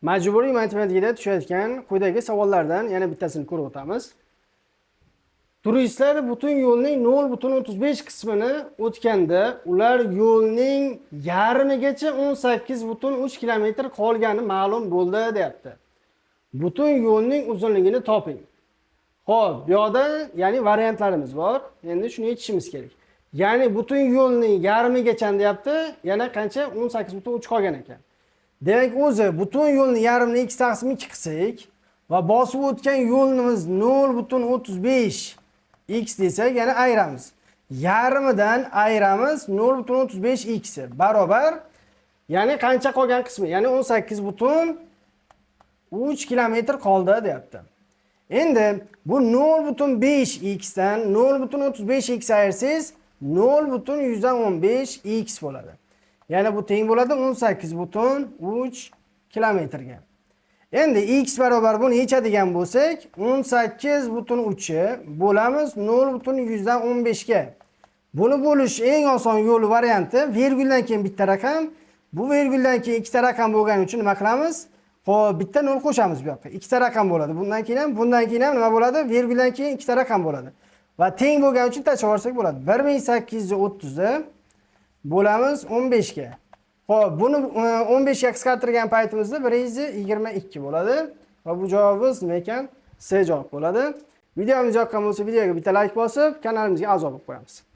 Majburiy matematikada tushayotgan quyidagi savollardan yana bittasini ko'rib o'tamiz. Turistlar butun yo'lning 0,35 qismini o'tganda, ular yo'lning yarmigacha 18,3 kilometr qolgani ma'lum bo'ldi, deyapti. Butun yo'lning uzunligini toping. Xo'p, bu yoqda ya'ni variantlarimiz bor. Endi shuni yechishimiz kerak. Ya'ni butun yo'lning yarmigacha deyapti, yana qancha? 18,3 qolgan ekan. Demak, o'zi butun yo'lni yarmini x taqsim 2 qilsak va bosib o'tgan yo'limiz 0,35 x desak, yana ayiramiz. Yarmidan ayiramiz 0,35 x barobar, ya'ni qancha qolgan qismi? Ya'ni 18,3 kilometr qoldi, deyapti. Endi bu 0,5 x dan 0,35 x ayirsangiz 0,115 x bo'ladi. Ya'ni bu teng bo'ladi 18,3 kilometrga. Endi x barobar buni yechadigan bo'lsak, 18,3 bo'lamiz 0,115 ga. Buni bo'lish eng oson yo'li varianti virguldan keyin bitta raqam, bu virguldan keyin ikkita raqam bo'lgani uchun nima qilamiz? Xo'p, bitta 0 qo'shamiz bu yoqqa. Ikkita raqam bo'ladi. Bundan keyin ham nima bo'ladi? Virguldan keyin ikkita raqam bo'ladi. Va teng bo'lgani uchun tashlavorsak bo'ladi. 1830 bo'lamiz 15 ga. Xo'p, buni 15 ga qisqartirgan paytimizda 122 bo'ladi. Va bu javobimiz nima ekan? C javob bo'ladi. Videomiz yoqqan bo'lsa, videoga bitta like bosib, kanalimizga a'zo bo'lib qo'yamiz.